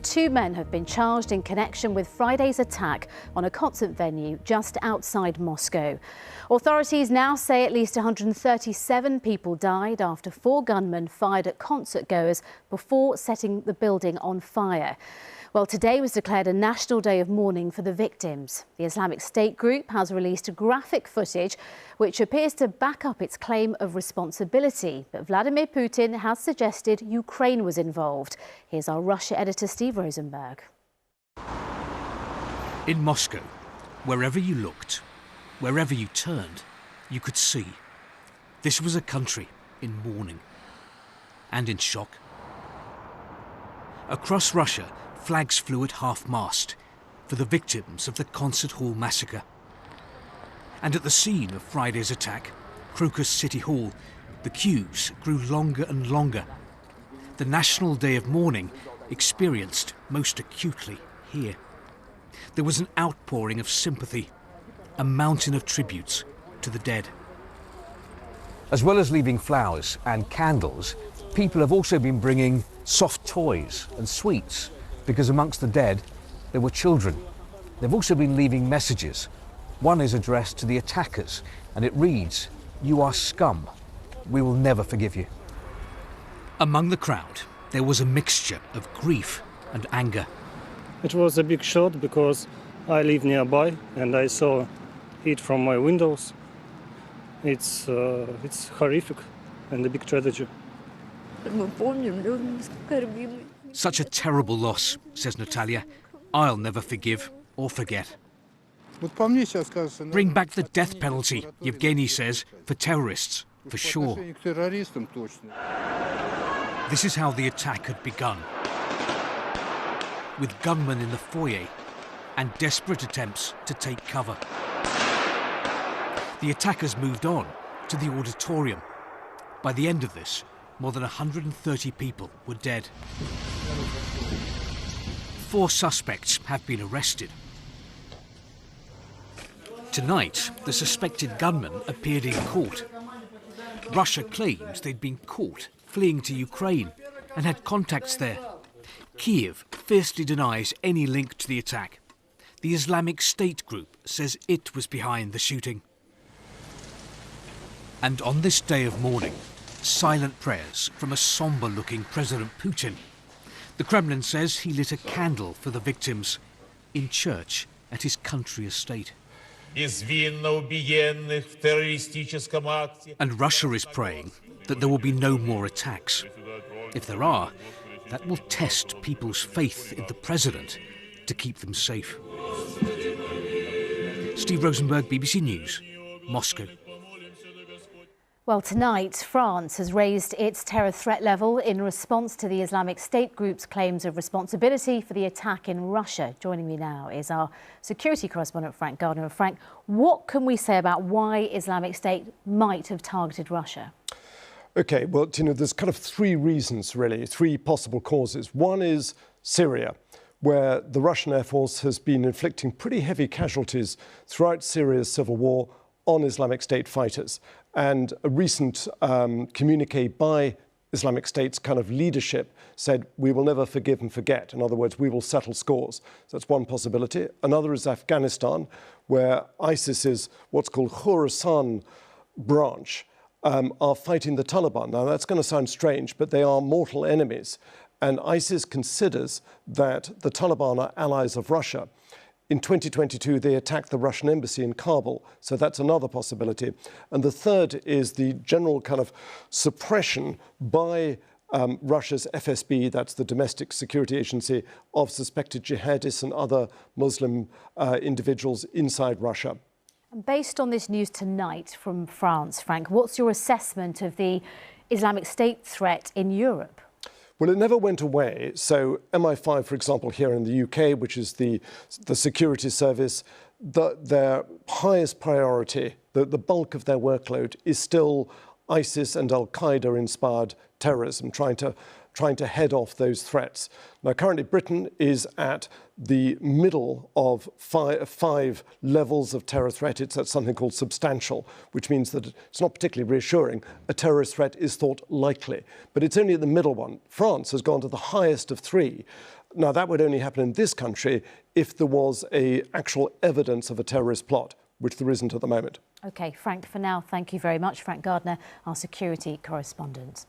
Two men have been charged in connection with Friday's attack on a concert venue just outside Moscow. Authorities now say at least 137 people died after four gunmen fired at concertgoers before setting the building on fire. Well, today was declared a national day of mourning for the victims. The Islamic State group has released graphic footage which appears to back up its claim of responsibility. But Vladimir Putin has suggested Ukraine was involved. Here's our Russia editor Steve Rosenberg. In Moscow, wherever you looked, wherever you turned, you could see this was a country in mourning and in shock. Across Russia, flags flew at half-mast for the victims of the concert hall massacre. And at the scene of Friday's attack, Crocus City Hall, the queues grew longer and longer. The National Day of Mourning experienced most acutely here. There was an outpouring of sympathy, a mountain of tributes to the dead. As well as leaving flowers and candles, people have also been bringing soft toys and sweets, because amongst the dead, there were children. They've also been leaving messages. One is addressed to the attackers, and it reads, "You are scum. We will never forgive you." Among the crowd, there was a mixture of grief and anger. It was a big shock because I live nearby and I saw it from my windows. It's horrific and a big tragedy. Such a terrible loss, says Natalia. I'll never forgive or forget. Bring back the death penalty, Yevgeny says, for terrorists, for sure. This is how the attack had begun, with gunmen in the foyer and desperate attempts to take cover. The attackers moved on to the auditorium. By the end of this, more than 130 people were dead. 4 suspects have been arrested. Tonight, the suspected gunmen appeared in court. Russia claims they'd been caught fleeing to Ukraine and had contacts there. Kiev fiercely denies any link to the attack. The Islamic State group says it was behind the shooting. And on this day of mourning, silent prayers from a sombre-looking President Putin. The Kremlin says he lit a candle for the victims in church at his country estate. And Russia is praying that there will be no more attacks. If there are, that will test people's faith in the president to keep them safe. Steve Rosenberg, BBC News, Moscow. Well, tonight, France has raised its terror threat level in response to the Islamic State group's claims of responsibility for the attack in Russia. Joining me now is our security correspondent, Frank Gardner. Frank, what can we say about why Islamic State might have targeted Russia? OK, well, Tina, there's kind of 3 reasons, really, 3 possible causes. One is Syria, where the Russian Air Force has been inflicting pretty heavy casualties throughout Syria's civil war on Islamic State fighters. And a recent communique by Islamic State's kind of leadership said, we will never forgive and forget. In other words, we will settle scores. So that's one possibility. Another is Afghanistan, where ISIS's what's called Khorasan branch are fighting the Taliban. Now, that's going to sound strange, but they are mortal enemies. And ISIS considers that the Taliban are allies of Russia. In 2022, they attacked the Russian embassy in Kabul, so that's another possibility. And the third is the general kind of suppression by Russia's FSB, that's the Domestic Security Agency, of suspected jihadists and other Muslim individuals inside Russia. And based on this news tonight from France, Frank, what's your assessment of the Islamic State threat in Europe? Well, it never went away. So MI5, for example, here in the UK, which is the security service, their highest priority, the bulk of their workload is still ISIS and Al-Qaeda-inspired terrorism, trying to head off those threats. Now, currently, Britain is at the middle of five levels of terror threat. It's at something called substantial, which means that it's not particularly reassuring. A terrorist threat is thought likely, but it's only at the middle one. France has gone to the highest of 3, Now, that would only happen in this country if there was actual evidence of a terrorist plot, which there isn't at the moment. OK, Frank, for now, thank you very much. Frank Gardner, our security correspondent.